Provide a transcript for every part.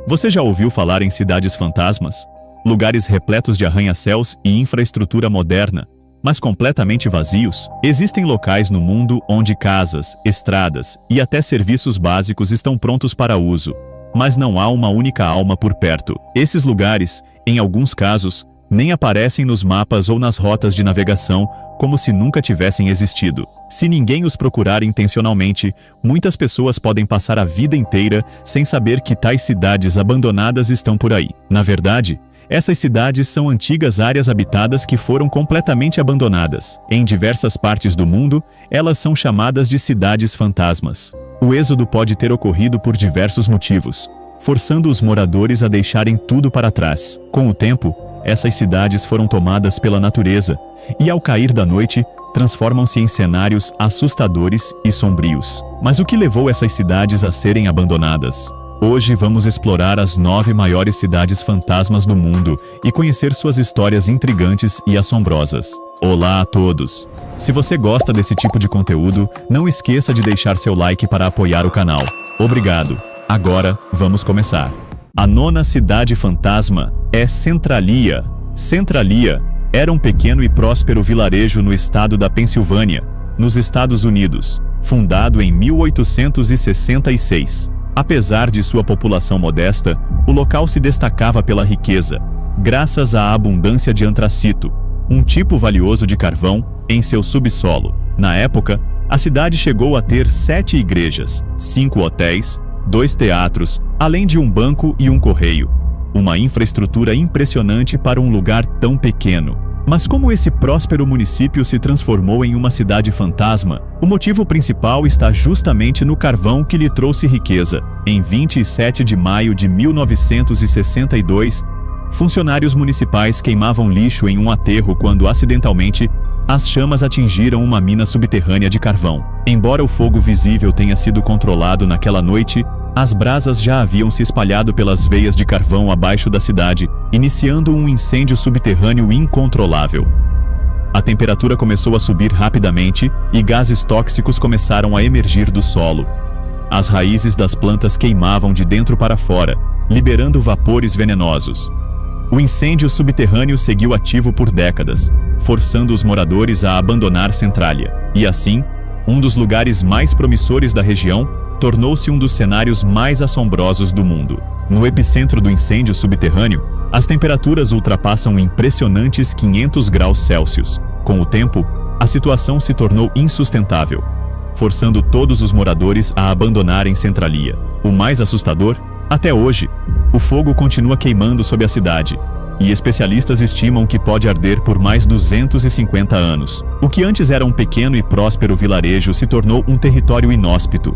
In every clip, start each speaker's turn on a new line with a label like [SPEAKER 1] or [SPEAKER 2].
[SPEAKER 1] Você já ouviu falar em cidades fantasmas? Lugares repletos de arranha-céus e infraestrutura moderna, mas completamente vazios? Existem locais no mundo onde casas, estradas e até serviços básicos estão prontos para uso, mas não há uma única alma por perto. Esses lugares, em alguns casos, nem aparecem nos mapas ou nas rotas de navegação, como se nunca tivessem existido. Se ninguém os procurar intencionalmente, muitas pessoas podem passar a vida inteira sem saber que tais cidades abandonadas estão por aí. Na verdade, essas cidades são antigas áreas habitadas que foram completamente abandonadas. Em diversas partes do mundo, elas são chamadas de cidades fantasmas. O êxodo pode ter ocorrido por diversos motivos, forçando os moradores a deixarem tudo para trás. Com o tempo, essas cidades foram tomadas pela natureza, e ao cair da noite, transformam-se em cenários assustadores e sombrios. Mas o que levou essas cidades a serem abandonadas? Hoje vamos explorar as 9 maiores cidades fantasmas do mundo e conhecer suas histórias intrigantes e assombrosas. Olá a todos! Se você gosta desse tipo de conteúdo, não esqueça de deixar seu like para apoiar o canal. Obrigado! Agora, vamos começar. A 9ª cidade fantasma é Centralia. Centralia era um pequeno e próspero vilarejo no estado da Pensilvânia, nos Estados Unidos, fundado em 1866. Apesar de sua população modesta, o local se destacava pela riqueza, graças à abundância de antracito, um tipo valioso de carvão, em seu subsolo. Na época, a cidade chegou a ter 7 igrejas, 5 hotéis, 2 teatros, além de um banco e um correio. Uma infraestrutura impressionante para um lugar tão pequeno. Mas como esse próspero município se transformou em uma cidade fantasma? O motivo principal está justamente no carvão que lhe trouxe riqueza. Em 27 de maio de 1962, funcionários municipais queimavam lixo em um aterro quando, acidentalmente, as chamas atingiram uma mina subterrânea de carvão. Embora o fogo visível tenha sido controlado naquela noite, as brasas já haviam se espalhado pelas veias de carvão abaixo da cidade, iniciando um incêndio subterrâneo incontrolável. A temperatura começou a subir rapidamente e gases tóxicos começaram a emergir do solo. As raízes das plantas queimavam de dentro para fora, liberando vapores venenosos. O incêndio subterrâneo seguiu ativo por décadas, forçando os moradores a abandonar Centralia. E assim, um dos lugares mais promissores da região tornou-se um dos cenários mais assombrosos do mundo. No epicentro do incêndio subterrâneo, as temperaturas ultrapassam impressionantes 500 graus Celsius. Com o tempo, a situação se tornou insustentável, forçando todos os moradores a abandonarem Centralia. O mais assustador, até hoje, o fogo continua queimando sob a cidade, e especialistas estimam que pode arder por mais 250 anos. O que antes era um pequeno e próspero vilarejo se tornou um território inóspito,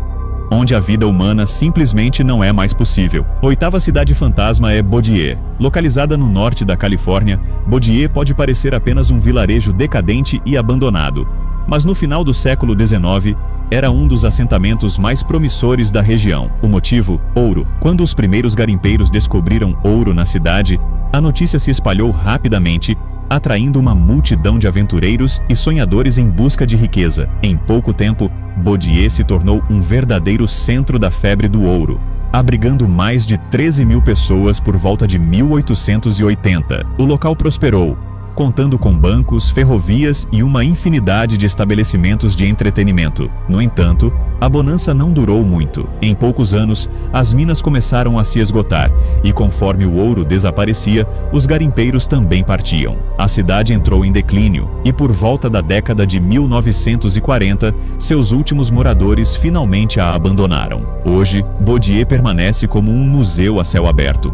[SPEAKER 1] onde a vida humana simplesmente não é mais possível. A 8ª cidade fantasma é Bodier. Localizada no norte da Califórnia, Bodier pode parecer apenas um vilarejo decadente e abandonado, mas no final do século XIX, era um dos assentamentos mais promissores da região. O motivo? Ouro. Quando os primeiros garimpeiros descobriram ouro na cidade, a notícia se espalhou rapidamente, atraindo uma multidão de aventureiros e sonhadores em busca de riqueza. Em pouco tempo, Bodier se tornou um verdadeiro centro da febre do ouro, abrigando mais de 13 mil pessoas por volta de 1880. O local prosperou, contando com bancos, ferrovias e uma infinidade de estabelecimentos de entretenimento. No entanto, a bonança não durou muito. Em poucos anos, as minas começaram a se esgotar, e conforme o ouro desaparecia, os garimpeiros também partiam. A cidade entrou em declínio, e por volta da década de 1940, seus últimos moradores finalmente a abandonaram. Hoje, Bodier permanece como um museu a céu aberto,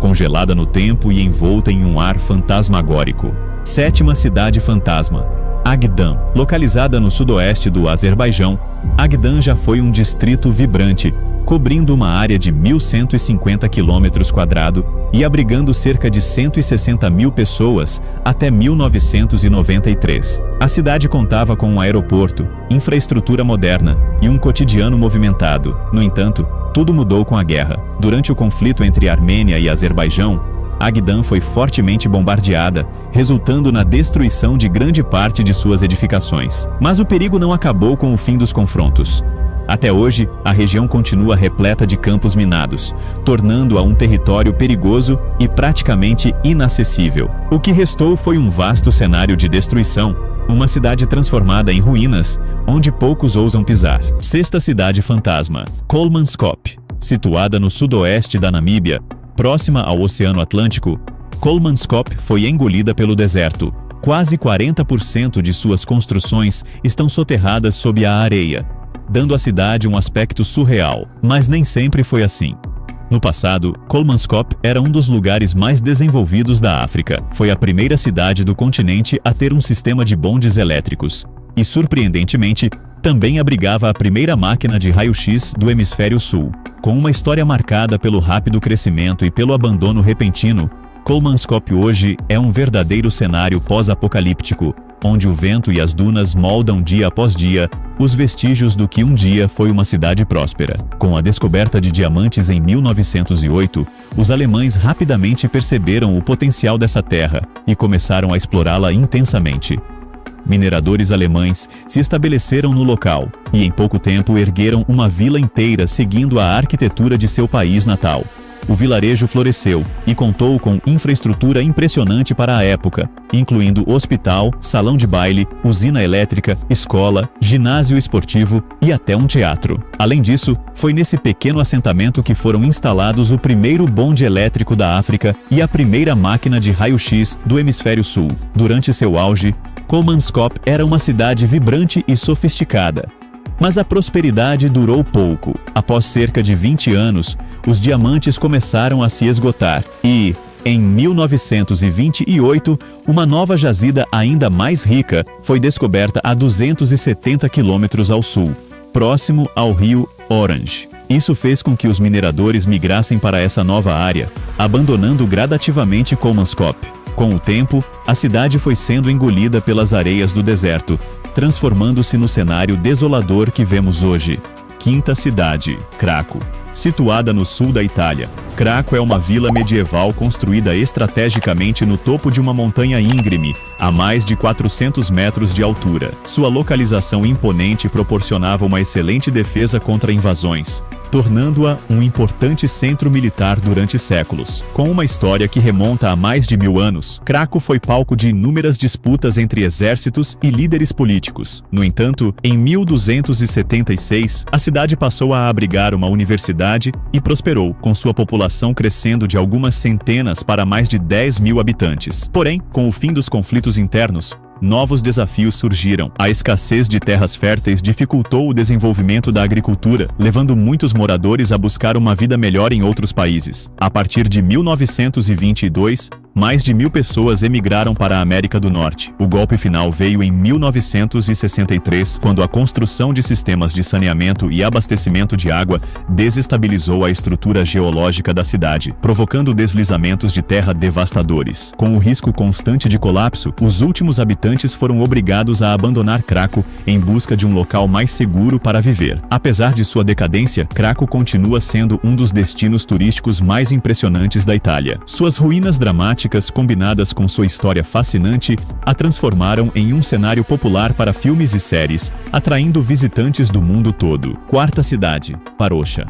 [SPEAKER 1] congelada no tempo e envolta em um ar fantasmagórico. 7ª cidade fantasma, Agdam. Localizada no sudoeste do Azerbaijão, Agdam já foi um distrito vibrante, cobrindo uma área de 1.150 km² e abrigando cerca de 160 mil pessoas até 1993. A cidade contava com um aeroporto, infraestrutura moderna e um cotidiano movimentado. No entanto, tudo mudou com a guerra. Durante o conflito entre Armênia e Azerbaijão, Agdam foi fortemente bombardeada, resultando na destruição de grande parte de suas edificações. Mas o perigo não acabou com o fim dos confrontos. Até hoje, a região continua repleta de campos minados, tornando-a um território perigoso e praticamente inacessível. O que restou foi um vasto cenário de destruição, uma cidade transformada em ruínas, onde poucos ousam pisar. Sexta cidade fantasma, Kolmanskop. Situada no sudoeste da Namíbia, próxima ao Oceano Atlântico, Kolmanskop foi engolida pelo deserto. Quase 40% de suas construções estão soterradas sob a areia, dando à cidade um aspecto surreal. Mas nem sempre foi assim. No passado, Kolmanskop era um dos lugares mais desenvolvidos da África. Foi a primeira cidade do continente a ter um sistema de bondes elétricos. E, surpreendentemente, também abrigava a primeira máquina de raio-x do Hemisfério Sul. Com uma história marcada pelo rápido crescimento e pelo abandono repentino, Kolmanskop hoje é um verdadeiro cenário pós-apocalíptico, onde o vento e as dunas moldam dia após dia os vestígios do que um dia foi uma cidade próspera. Com a descoberta de diamantes em 1908, os alemães rapidamente perceberam o potencial dessa terra e começaram a explorá-la intensamente. Mineradores alemães se estabeleceram no local e em pouco tempo ergueram uma vila inteira seguindo a arquitetura de seu país natal. O vilarejo floresceu e contou com infraestrutura impressionante para a época, incluindo hospital, salão de baile, usina elétrica, escola, ginásio esportivo e até um teatro. Além disso, foi nesse pequeno assentamento que foram instalados o primeiro bonde elétrico da África e a primeira máquina de raio-x do Hemisfério Sul. Durante seu auge, Kolmanskop era uma cidade vibrante e sofisticada. Mas a prosperidade durou pouco. Após cerca de 20 anos, os diamantes começaram a se esgotar e, em 1928, uma nova jazida ainda mais rica foi descoberta a 270 quilômetros ao sul, próximo ao rio Orange. Isso fez com que os mineradores migrassem para essa nova área, abandonando gradativamente Kolmanskop. Com o tempo, a cidade foi sendo engolida pelas areias do deserto, transformando-se no cenário desolador que vemos hoje. Quinta cidade, Craco. Situada no sul da Itália, Craco é uma vila medieval construída estrategicamente no topo de uma montanha íngreme, a mais de 400 metros de altura. Sua localização imponente proporcionava uma excelente defesa contra invasões, tornando-a um importante centro militar durante séculos. Com uma história que remonta a mais de 1000 anos, Craco foi palco de inúmeras disputas entre exércitos e líderes políticos. No entanto, em 1276, a cidade passou a abrigar uma universidade e prosperou, com sua população crescendo de algumas centenas para mais de 10.000 habitantes. Porém, com o fim dos conflitos internos, novos desafios surgiram. A escassez de terras férteis dificultou o desenvolvimento da agricultura, levando muitos moradores a buscar uma vida melhor em outros países. A partir de 1922, mais de 1000 pessoas emigraram para a América do Norte. O golpe final veio em 1963, quando a construção de sistemas de saneamento e abastecimento de água desestabilizou a estrutura geológica da cidade, provocando deslizamentos de terra devastadores. Com o risco constante de colapso, os últimos habitantes foram obrigados a abandonar Craco em busca de um local mais seguro para viver. Apesar de sua decadência, Craco continua sendo um dos destinos turísticos mais impressionantes da Itália. Suas ruínas dramáticas, combinadas com sua história fascinante, a transformaram em um cenário popular para filmes e séries, atraindo visitantes do mundo todo. Quarta cidade, Varosha.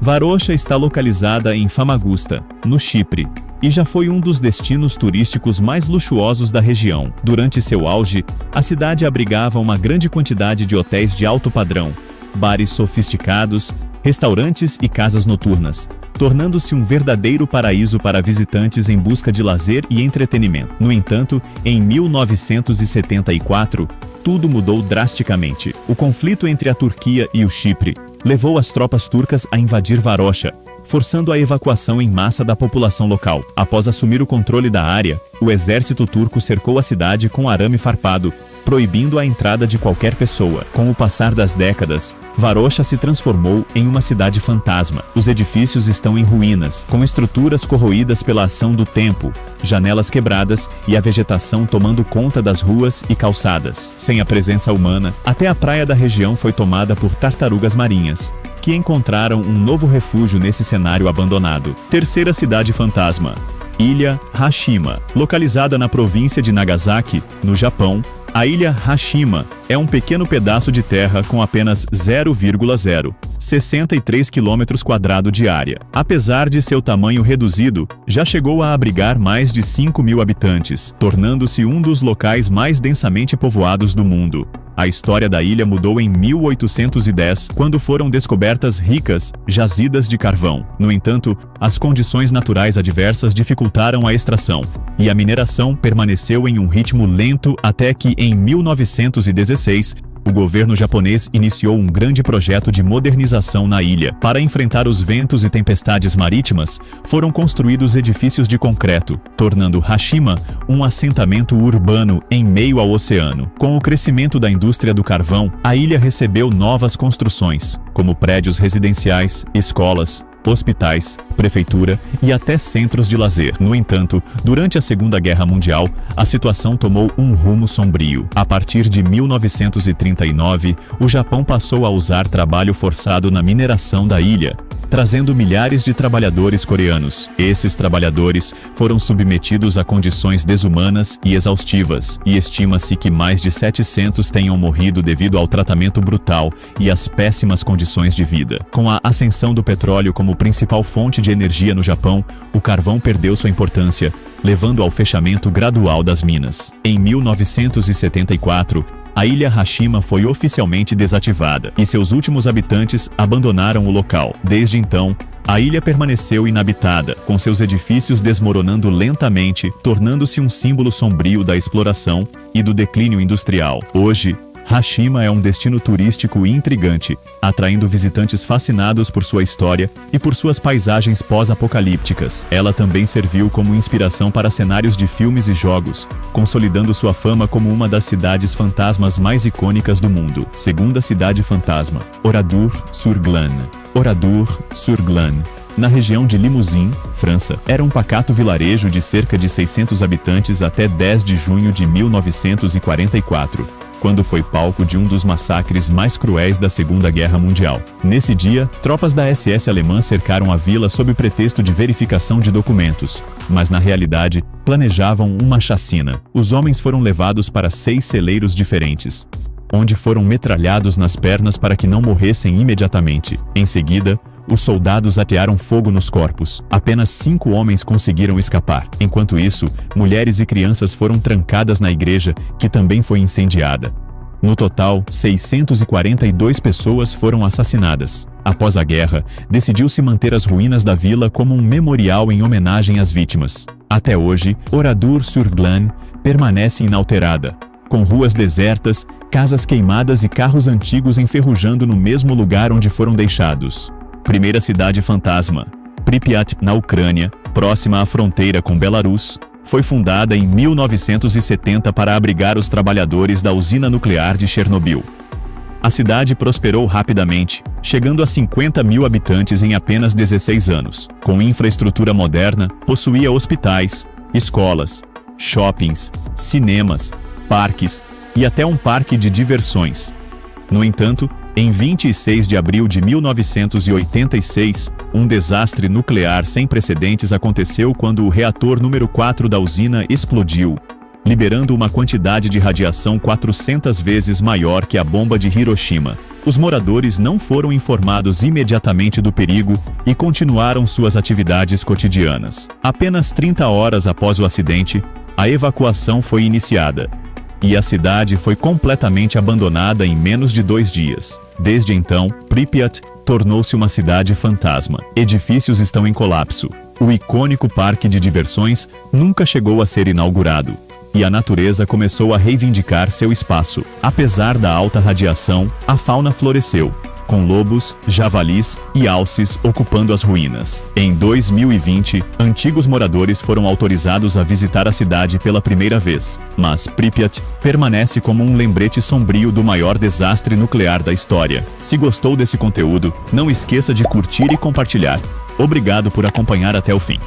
[SPEAKER 1] Varosha está localizada em Famagusta, no Chipre, e já foi um dos destinos turísticos mais luxuosos da região. Durante seu auge, a cidade abrigava uma grande quantidade de hotéis de alto padrão, bares sofisticados, restaurantes e casas noturnas, tornando-se um verdadeiro paraíso para visitantes em busca de lazer e entretenimento. No entanto, em 1974, tudo mudou drasticamente. O conflito entre a Turquia e o Chipre levou as tropas turcas a invadir Varosha, forçando a evacuação em massa da população local. Após assumir o controle da área, o exército turco cercou a cidade com arame farpado, proibindo a entrada de qualquer pessoa. Com o passar das décadas, Varosha se transformou em uma cidade fantasma. Os edifícios estão em ruínas, com estruturas corroídas pela ação do tempo, janelas quebradas e a vegetação tomando conta das ruas e calçadas. Sem a presença humana, até a praia da região foi tomada por tartarugas marinhas, que encontraram um novo refúgio nesse cenário abandonado. Terceira cidade fantasma, Ilha Hashima. Localizada na província de Nagasaki, no Japão, A ilha Hashima é um pequeno pedaço de terra com apenas 0,063 km² de área. Apesar de seu tamanho reduzido, já chegou a abrigar mais de 5.000 habitantes, tornando-se um dos locais mais densamente povoados do mundo. A história da ilha mudou em 1810, quando foram descobertas ricas jazidas de carvão. No entanto, as condições naturais adversas dificultaram a extração, e a mineração permaneceu em um ritmo lento até que, em 1916, o governo japonês iniciou um grande projeto de modernização na ilha. Para enfrentar os ventos e tempestades marítimas, foram construídos edifícios de concreto, tornando Hashima um assentamento urbano em meio ao oceano. Com o crescimento da indústria do carvão, a ilha recebeu novas construções, como prédios residenciais, escolas, hospitais, prefeitura e até centros de lazer. No entanto, durante a Segunda Guerra Mundial, a situação tomou um rumo sombrio. A partir de 1939, o Japão passou a usar trabalho forçado na mineração da ilha, trazendo milhares de trabalhadores coreanos. Esses trabalhadores foram submetidos a condições desumanas e exaustivas, e estima-se que mais de 700 tenham morrido devido ao tratamento brutal e às péssimas condições de vida. Com a ascensão do petróleo como principal fonte de energia no Japão, o carvão perdeu sua importância, levando ao fechamento gradual das minas. Em 1974, a ilha Hashima foi oficialmente desativada, e seus últimos habitantes abandonaram o local. Desde então, a ilha permaneceu inabitada, com seus edifícios desmoronando lentamente, tornando-se um símbolo sombrio da exploração e do declínio industrial. Hoje, Hashima é um destino turístico intrigante, atraindo visitantes fascinados por sua história e por suas paisagens pós-apocalípticas. Ela também serviu como inspiração para cenários de filmes e jogos, consolidando sua fama como uma das cidades fantasmas mais icônicas do mundo. Segunda cidade fantasma, Oradour-sur-Glane. Oradour-sur-Glane, na região de Limousin, França, era um pacato vilarejo de cerca de 600 habitantes até 10 de junho de 1944. Quando foi palco de um dos massacres mais cruéis da Segunda Guerra Mundial. Nesse dia, tropas da SS alemã cercaram a vila sob pretexto de verificação de documentos, mas na realidade, planejavam uma chacina. Os homens foram levados para 6 celeiros diferentes, onde foram metralhados nas pernas para que não morressem imediatamente. Em seguida, os soldados atearam fogo nos corpos. Apenas 5 homens conseguiram escapar. Enquanto isso, mulheres e crianças foram trancadas na igreja, que também foi incendiada. No total, 642 pessoas foram assassinadas. Após a guerra, decidiu-se manter as ruínas da vila como um memorial em homenagem às vítimas. Até hoje, Oradour-sur-Glane permanece inalterada, com ruas desertas, casas queimadas e carros antigos enferrujando no mesmo lugar onde foram deixados. Primeira cidade fantasma, Pripyat, na Ucrânia, próxima à fronteira com Belarus, foi fundada em 1970 para abrigar os trabalhadores da usina nuclear de Chernobyl. A cidade prosperou rapidamente, chegando a 50.000 habitantes em apenas 16 anos. Com infraestrutura moderna, possuía hospitais, escolas, shoppings, cinemas, parques e até um parque de diversões. No entanto, em 26 de abril de 1986, um desastre nuclear sem precedentes aconteceu quando o reator número 4 da usina explodiu, liberando uma quantidade de radiação 400 vezes maior que a bomba de Hiroshima. Os moradores não foram informados imediatamente do perigo e continuaram suas atividades cotidianas. Apenas 30 horas após o acidente, a evacuação foi iniciada, e a cidade foi completamente abandonada em menos de 2 dias. Desde então, Pripyat tornou-se uma cidade fantasma. Edifícios estão em colapso. O icônico parque de diversões nunca chegou a ser inaugurado, e a natureza começou a reivindicar seu espaço. Apesar da alta radiação, a fauna floresceu, com lobos, javalis e alces ocupando as ruínas. Em 2020, antigos moradores foram autorizados a visitar a cidade pela primeira vez, mas Pripyat permanece como um lembrete sombrio do maior desastre nuclear da história. Se gostou desse conteúdo, não esqueça de curtir e compartilhar. Obrigado por acompanhar até o fim.